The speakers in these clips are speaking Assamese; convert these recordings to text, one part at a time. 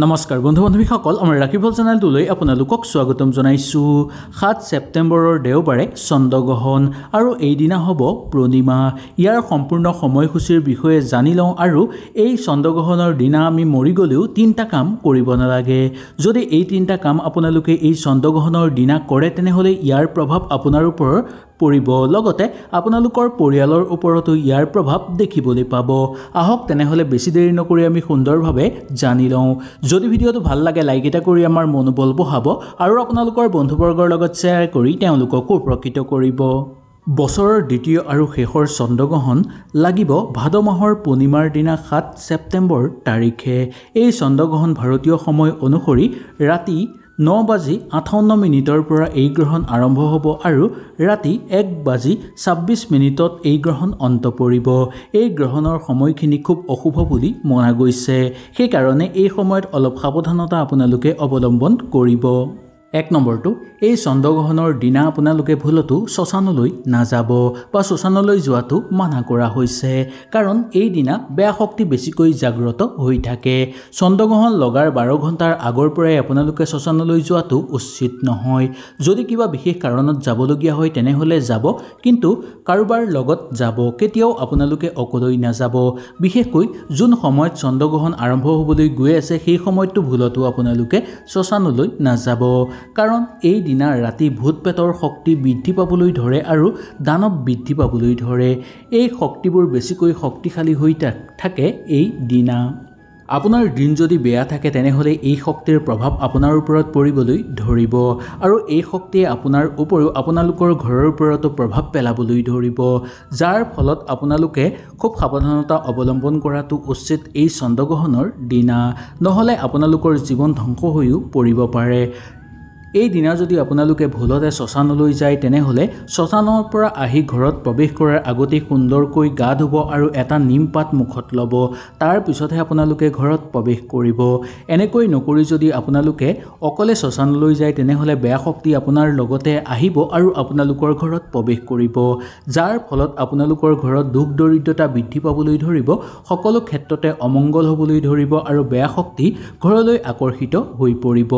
নমস্কাৰ বন্ধু বান্ধৱীসকল আমাৰ ৰাখিফল চেনেলটোলৈ আপোনালোকক স্বাগতম জনাইছো 7 ছেপ্টেম্বৰৰ দেওবাৰে চন্দ্ৰগ্ৰহণ আৰু এই দিনা হ'ব পূৰ্ণিমা ইয়াৰ সম্পূৰ্ণ সময়সূচীৰ বিষয়ে জানি লওঁ আৰু এই চন্দ্ৰগ্ৰহণৰ দিনা আমি মৰি গলেও তিনটা কাম কৰিব নালাগে যদি এই তিনটা কাম আপোনালোকে এই চন্দ্ৰগ্ৰহণৰ দিনা কৰে তেনেহলে ইয়াৰ প্ৰভাৱ আপোনাৰ ওপৰত পৰিব লগতে আপোনালোকৰ পৰিয়ালৰ ওপৰতো ইয়াৰ প্ৰভাৱ দেখিবলৈ পাব আহক তেনেহলে বেছি দেৰি নকৰি আমি সুন্দৰভাৱে জানি লওঁ যদি ভিডিওটো ভাল লাগে লাইক এটা কৰি আমাৰ মনোবল বঢ়াব আৰু আপোনালোকৰ বন্ধুবৰ্গৰ লগত শ্বেয়াৰ কৰি তেওঁলোককো উপকৃত কৰিব বছৰৰ দ্বিতীয় আৰু শেষৰ চন্দ্ৰগ্ৰহণ লাগিব ভাদ মাহৰ পূৰ্ণিমাৰ দিনা 7 ছেপ্টেম্বৰ তাৰিখে এই চন্দ্ৰগ্ৰহণ ভাৰতীয় সময় অনুসৰি ৰাতি 9:58 পৰা এই গ্ৰহণ আৰম্ভ হ'ব আৰু ৰাতি 1:26 এই গ্ৰহণ অন্ত পৰিব এই গ্ৰহণৰ সময়খিনি খুব অশুভ বুলি মনা গৈছে সেই কাৰণে এই সময়ত অলপ সাৱধানতা আপোনালোকে অৱলম্বন কৰিব এক নম্বৰটো এই চন্দ্ৰগ্ৰহণৰ দিনা আপোনালোকে ভুলতো শ্মশানলৈ নাযাব বা শ্মশানলৈ যোৱাটো মানা কৰা হৈছে কাৰণ এই দিনা বেয়া শক্তি বেছিকৈ জাগ্ৰত হৈ থাকে চন্দ্ৰগ্ৰহণ লগাৰ 12 ঘণ্টাৰ আগৰ পৰাই আপোনালোকে শ্মশানলৈ যোৱাটো উচিত নহয় যদি কিবা বিশেষ কাৰণত যাবলগীয়া হয় তেনেহলে যাব কিন্তু কাৰোবাৰ লগত যাব কেতিয়াও আপোনালোকে অকলৈ নাযাব বিশেষকৈ যোন সময়ত চন্দ্ৰগ্ৰহণ আৰম্ভ হ'বলৈ গৈ আছে সেই সময়টো ভুলতো আপোনালোকে শ্মশানলৈ নাযাব কাৰণ এই দিনা ৰাতি ভূত পেটৰ শক্তি বৃদ্ধি পাবলৈ ধৰে আৰু দানৱ বৃদ্ধি পাবলৈ ধৰে এই শক্তিবোৰ বেছিকৈ শক্তিশালী হৈ থাকে এই দিনা আপোনাৰ দিন যদি বেয়া থাকে তেনেহলে এই শক্তিৰ প্ৰভাৱ আপোনাৰ ওপৰত পৰিবলৈ ধৰিব আৰু এই শক্তিয়ে আপোনাৰ ওপৰত আপোনালোকৰ ঘৰৰ ওপৰতো প্ৰভাৱ পেলাবলৈ ধৰিব যাৰ ফলত আপোনালোকে খুব সাৱধানতা অৱলম্বন কৰাটো উচিত এই চন্দ্ৰগ্ৰহণৰ দিনা নহলে আপোনালোকৰ জীৱন ধ্বংস হৈও পৰিব পাৰে এই দিনা যদি আপোনালোকে ভুলতে শ্মশানলৈ যায় তেনেহলে শ্মশানৰ পৰা আহি ঘৰত প্ৰৱেশ কৰাৰ আগতে সুন্দৰকৈ গা ধুব আৰু এটা নিম পাত মুখত ল'ব তাৰ পিছতহে আপোনালোকে ঘৰত প্ৰৱেশ কৰিব এনেকৈ নকৰি যদি আপোনালোকে অকলে শ্মশানলৈ যায় তেনেহলে বেয়া শক্তি আপোনাৰ লগতে আহিব আৰু আপোনালোকৰ ঘৰত প্ৰৱেশ কৰিব যাৰ ফলত আপোনালোকৰ ঘৰত দুখ দৰিদ্ৰতা বৃদ্ধি পাবলৈ ধৰিব সকলো ক্ষেত্ৰতে অমংগল হ'বলৈ ধৰিব আৰু বেয়া শক্তি ঘৰলৈ আকৰ্ষিত হৈ পৰিব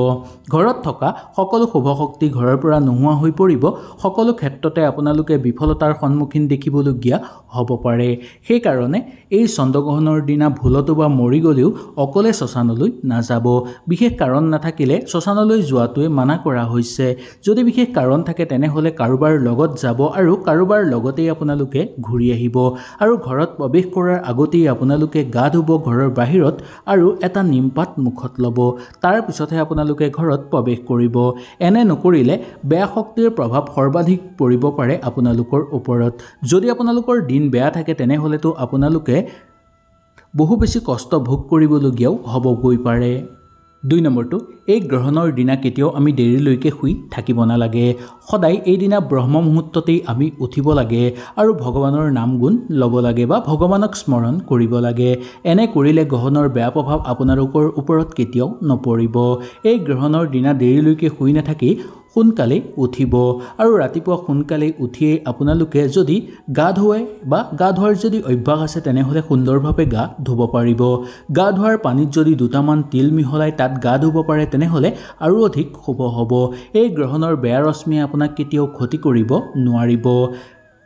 ঘৰত থকা সকলো শুভ শক্তি ঘৰৰ পৰা নোহোৱা হৈ পৰিব সকলো ক্ষেত্ৰতে আপোনালোকে বিফলতাৰ সন্মুখীন দেখিবলগীয়া হ'ব পাৰে সেই কাৰণে এই চন্দ্ৰগ্ৰহণৰ দিনা ভুলতো বা মৰি গলেও অকলে শ্মশানলৈ নাযাব বিশেষ কাৰণ নাথাকিলে শ্মশানলৈ যোৱাটোৱে মানা কৰা হৈছে যদি বিশেষ কাৰণ থাকে তেনেহলে কাৰোবাৰ লগত যাব আৰু কাৰোবাৰ লগতেই আপোনালোকে ঘূৰি আহিব আৰু ঘৰত প্ৰৱেশ কৰাৰ আগতেই আপোনালোকে গা ধুব ঘৰৰ বাহিৰত আৰু এটা নিমপাত মুখত ল'ব তাৰ পিছতহে আপোনালোকে ঘৰত প্ৰৱেশ কৰিব এনে নকৰিলে বেয়া শক্তিৰ প্ৰভাৱ সৰ্বাধিক পৰিব পাৰে আপোনালোকৰ ওপৰত যদি আপোনালোকৰ দিন বেয়া থাকে তেনেহলেতো আপোনালোকে বহু বেছি কষ্ট ভোগ কৰিবলগীয়াও হ'বগৈ পাৰে 2 নম্বৰটো এই গ্ৰহণৰ দিনা কেতিয়াও আমি দেৰিলৈকে শুই থাকিব নালাগে সদায় এই দিনা ব্ৰহ্ম মুহূৰ্ততেই আমি উঠিব লাগে আৰু ভগৱানৰ নাম গুণ ল'ব লাগে বা ভগৱানক স্মৰণ কৰিব লাগে এনে কৰিলে গ্ৰহণৰ বেয়া প্ৰভাৱ আপোনালোকৰ ওপৰত কেতিয়াও নপৰিব এই গ্ৰহণৰ দিনা দেৰিলৈকে শুই নাথাকি সোনকালে উঠিব আৰু ৰাতিপুৱা সোনকালে উঠিয়ে আপোনালোকে যদি গা ধুৱাই বা গা ধোৱাৰ যদি অভ্যাস আছে তেনেহলে সুন্দৰভাৱে গা ধুব পাৰিব গা ধোৱাৰ পানীত যদি দুটামান তিল মিহলাই তাত গা ধুব পাৰে তেনেহলে আৰু অধিক শুভ হ'ব এই গ্ৰহণৰ বেয়া ৰশ্মিয়ে আপোনাক কেতিয়াও ক্ষতি কৰিব নোৱাৰিব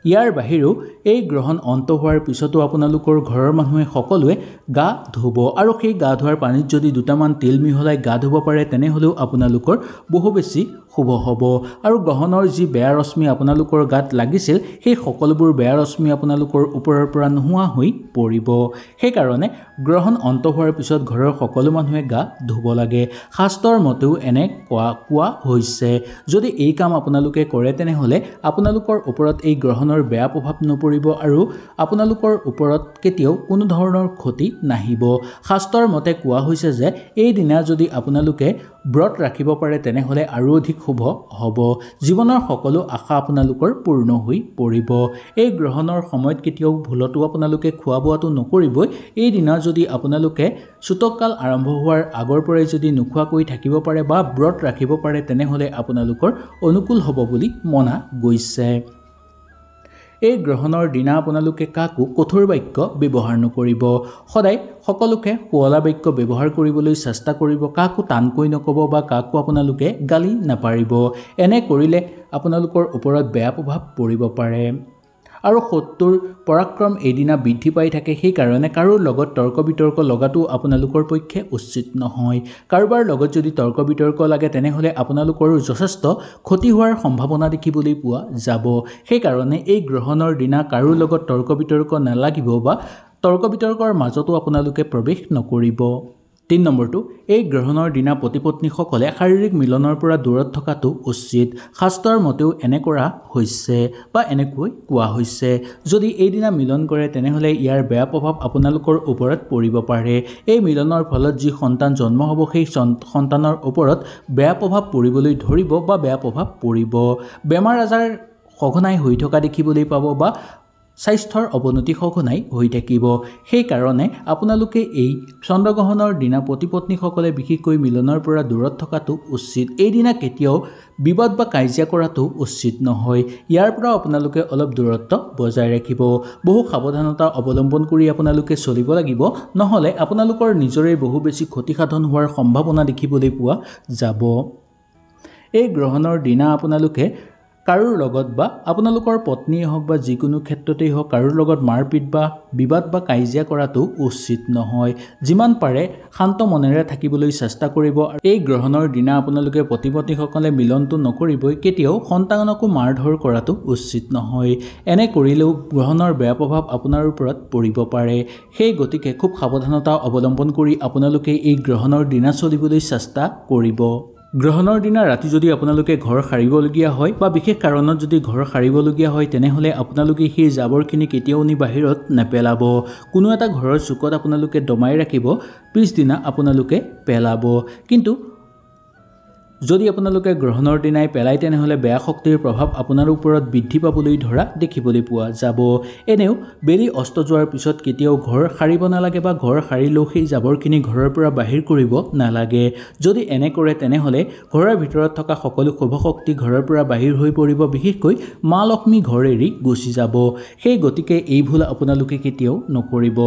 ইয়াৰ বাহিৰেও এই গ্ৰহণ অন্ত হোৱাৰ পিছতো আপোনালোকৰ ঘৰৰ মানুহে সকলোৱে গা ধুব আৰু সেই গা ধোৱাৰ পানীত যদি দুটামান তিল মিহলাই গা ধুব পাৰে তেনেহলেও আপোনালোকৰ বহু বেছি শুভ হ'ব আৰু গ্ৰহণৰ যি বেয়া ৰশ্মি আপোনালোকৰ গাত লাগিছিল সেই সকলোবোৰ বেয়া ৰশ্মি আপোনালোকৰ ওপৰৰ পৰা নোহোৱা হৈ পৰিব সেইকাৰণে গ্ৰহণ অন্ত হোৱাৰ পিছত ঘৰৰ সকলো মানুহে গা ধুব লাগে শাস্ত্ৰৰ মতেও এনে কোৱা হৈছে যদি এই কাম আপোনালোকে কৰে তেনেহলে আপোনালোকৰ ওপৰত এই গ্ৰহণৰ বেয়া প্ৰভাৱ নপৰিব আৰু আপোনালোকৰ ওপৰত কেতিয়াও কোনো ধৰণৰ ক্ষতি নাহিব শাস্ত্ৰৰ মতে কোৱা হৈছে যে এই দিনা যদি আপোনালোকে ব্ৰত ৰাখিব পাৰে তেনেহলে আৰু অধিক শুভ হ'ব জীৱনৰ সকলো আশা আপোনালোকৰ পূৰ্ণ হৈ পৰিব এই গ্ৰহণৰ সময়ত কেতিয়াও ভুলতো আপোনালোকে খোৱা বোৱাটো নকৰিবই এই দিনা যদি আপোনালোকে সুতকাল আৰম্ভ হোৱাৰ আগৰ পৰাই যদি নোখোৱাকৈ থাকিব পাৰে বা ব্ৰত ৰাখিব পাৰে তেনেহলে আপোনালোকৰ অনুকূল হ'ব বুলি মনা গৈছে এই গ্ৰহণৰ দিনা আপোনালোকে কাকো কঠোৰ বাক্য ব্যৱহাৰ নকৰিব। সদায় সকলোকে শুৱলা বাক্য ব্যৱহাৰ কৰিবলৈ চেষ্টা কৰিব। কাকো টানকৈ নক'ব বা কাকো আপোনালোকে গালি নাপাৰিব। এনে কৰিলে আপোনালোকৰ ওপৰত বেয়া প্ৰভাৱ পৰিব পাৰে। আৰু শত্ৰুৰ পৰাক্ৰম এইদিনা বৃদ্ধি পাই থাকে, সেইকাৰণে কাৰোৰ লগত তৰ্ক বিতৰ্ক লগাটো আপোনালোকৰ পক্ষে উচিত নহয়। কাৰোবাৰ লগত যদি তৰ্ক বিতৰ্ক লাগে তেনেহ'লে আপোনালোকৰ যথেষ্ট ক্ষতি হোৱাৰ সম্ভাৱনা দেখিবলৈ পোৱা যাব। সেইকাৰণে এই গ্ৰহণৰ দিনা কাৰোৰ লগত তৰ্ক বিতৰ্ক নালাগিব বা তৰ্ক বিতৰ্কৰ মাজতো আপোনালোকে প্ৰৱেশ নকৰিব। ৩ নম্বৰটো, এই গ্ৰহণৰ দিনা পতি পত্নীসকলে শাৰীৰিক মিলনৰ পৰা দূৰত থকাটো উচিত। শাস্ত্ৰৰ মতেও এনে কৰা হৈছে বা এনেকৈ কোৱা হৈছে। যদি এইদিনা মিলন কৰে তেনেহ'লে ইয়াৰ বেয়া প্ৰভাৱ আপোনালোকৰ ওপৰত পৰিব পাৰে। এই মিলনৰ ফলত যি সন্তান জন্ম হ'ব সেই সন্তানৰ ওপৰত বেয়া প্ৰভাৱ পৰিবলৈ ধৰিব বা বেয়া প্ৰভাৱ পৰিব। বেমাৰ আজাৰ সঘনাই হৈ থকা দেখিবলৈ পাব বা স্বাস্থ্যৰ অৱনতি সঘনাই হৈ থাকিব। সেইকাৰণে আপোনালোকে এই চন্দ্ৰগ্ৰহণৰ দিনা পতি পত্নীসকলে বিশেষকৈ মিলনৰ পৰা দূৰত থকাটো উচিত। এইদিনা কেতিয়াও বিবাদ বা কাজিয়া কৰাটো উচিত নহয়। ইয়াৰ পৰা আপোনালোকে অলপ দূৰত্ব বজাই ৰাখিব। বহু সাৱধানতা অৱলম্বন কৰি আপোনালোকে চলিব লাগিব, নহ'লে আপোনালোকৰ নিজৰে বহু বেছি ক্ষতিসাধন হোৱাৰ সম্ভাৱনা দেখিবলৈ পোৱা যাব। এই গ্ৰহণৰ দিনা আপোনালোকে কাৰোৰ লগত বা আপোনালোকৰ পত্নীয়ে হওক বা যিকোনো ক্ষেত্ৰতেই হওক কাৰোৰ লগত মাৰপিট বা বিবাদ বা কাজিয়া কৰাটো উচিত নহয়। যিমান পাৰে শান্ত মনেৰে থাকিবলৈ চেষ্টা কৰিব। আৰু এই গ্ৰহণৰ দিনা আপোনালোকে পতি পত্নীসকলে মিলনটো নকৰিবই, কেতিয়াও সন্তানকো মাৰধৰ কৰাটো উচিত নহয়। এনে কৰিলেও গ্ৰহণৰ বেয়া প্ৰভাৱ আপোনাৰ ওপৰত পৰিব পাৰে। সেই গতিকে খুব সাৱধানতা অৱলম্বন কৰি আপোনালোকে এই গ্ৰহণৰ দিনা চলিবলৈ চেষ্টা কৰিব। গ্ৰহণৰ দিনা ৰাতি যদি আপোনালোকে ঘৰ সাৰিবলগীয়া হয় বা বিশেষ কাৰণত যদি ঘৰ সাৰিবলগীয়া হয় তেনেহ'লে আপোনালোকে সেই জাবৰখিনি কেতিয়াও নি বাহিৰত নেপেলাব। কোনো এটা ঘৰৰ চুকত আপোনালোকে দমাই ৰাখিব, পিছদিনা আপোনালোকে পেলাব। কিন্তু যদি আপোনালোকে গ্ৰহণৰ দিনাই পেলায় তেনেহ'লে বেয়া শক্তিৰ প্ৰভাৱ আপোনাৰ ওপৰত বৃদ্ধি পাবলৈ ধৰা দেখিবলৈ পোৱা যাব। এনেও বেলি অস্ত যোৱাৰ পিছত কেতিয়াও ঘৰ সাৰিব নালাগে বা ঘৰ সাৰিলেও সেই জাবৰখিনি ঘৰৰ পৰা বাহিৰ কৰিব নালাগে। যদি এনে কৰে তেনেহ'লে ঘৰৰ ভিতৰত থকা সকলো শুভ শক্তি ঘৰৰ পৰা বাহিৰ হৈ পৰিব, বিশেষকৈ মা লক্ষ্মী ঘৰ এৰি গুচি যাব। সেই গতিকে এই ভুল আপোনালোকে কেতিয়াও নকৰিব।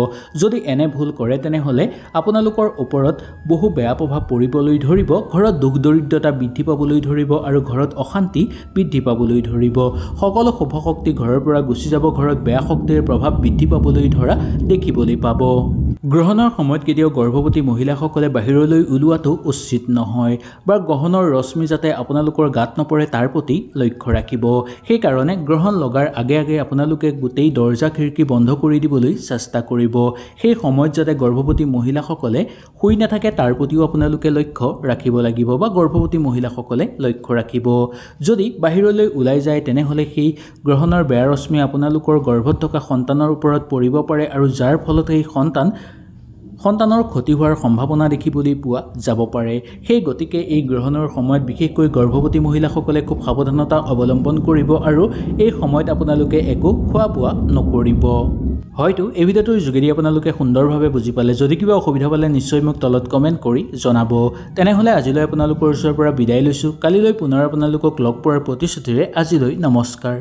যদি এনে ভুল কৰে তেনেহ'লে আপোনালোকৰ ওপৰত বহু বেয়া প্ৰভাৱ পৰিবলৈ ধৰিব। ঘৰত দুখ দৰিদ্ৰতা বৃদ্ধি পাবলৈ ধৰিব আৰু ঘৰত অশান্তি বৃদ্ধি পাবলৈ ধৰিব। সকলো শুভ শক্তি ঘৰৰ পৰা গুচি যাব। ঘৰত বেয়া শক্তিৰ প্ৰভাৱ বৃদ্ধি পাবলৈ ধৰা দেখিবলৈ পাব। গ্ৰহণৰ সময়ত কেতিয়াও গৰ্ভৱতী মহিলাসকলে বাহিৰলৈ ওলোৱাটো উচিত নহয় বা গ্ৰহণৰ ৰশ্মি যাতে আপোনালোকৰ গাত নপৰে তাৰ প্ৰতি লক্ষ্য ৰাখিব। সেইকাৰণে গ্ৰহণ লগাৰ আগে আগে আপোনালোকে গোটেই দৰ্জা খিৰিকী বন্ধ কৰি দিবলৈ চেষ্টা কৰিব। সেই সময়ত যাতে গৰ্ভৱতী মহিলাসকলে শুই নাথাকে তাৰ প্ৰতিও আপোনালোকে লক্ষ্য ৰাখিব লাগিব বা গৰ্ভৱতী মহিলাসকলে লক্ষ্য ৰাখিব। যদি বাহিৰলৈ ওলাই যায় তেনেহ'লে সেই গ্ৰহণৰ বেয়া ৰশ্মি আপোনালোকৰ গৰ্ভত থকা সন্তানৰ ওপৰত পৰিব পাৰে আৰু যাৰ ফলত সেই সন্তানৰ ক্ষতি হোৱাৰ সম্ভাৱনা দেখিবলৈ পোৱা যাব পাৰে। সেই গতিকে এই গ্ৰহণৰ সময়ত বিশেষকৈ গৰ্ভৱতী মহিলাসকলে খুব সাৱধানতা অৱলম্বন কৰিব আৰু এই সময়ত আপোনালোকে একো খোৱা বোৱা নকৰিব। হয়তো এই ভিডিঅ'টোৰ যোগেদি আপোনালোকে সুন্দৰভাৱে বুজি পালে। যদি কিবা অসুবিধা পালে নিশ্চয় মোক তলত কমেণ্ট কৰি জনাব। তেনেহ'লে আজিলৈ আপোনালোকৰ ওচৰৰ পৰা বিদায় লৈছোঁ। কালিলৈ পুনৰ আপোনালোকক লগ পোৱাৰ প্ৰতিশ্ৰুতিৰে আজিলৈ নমস্কাৰ।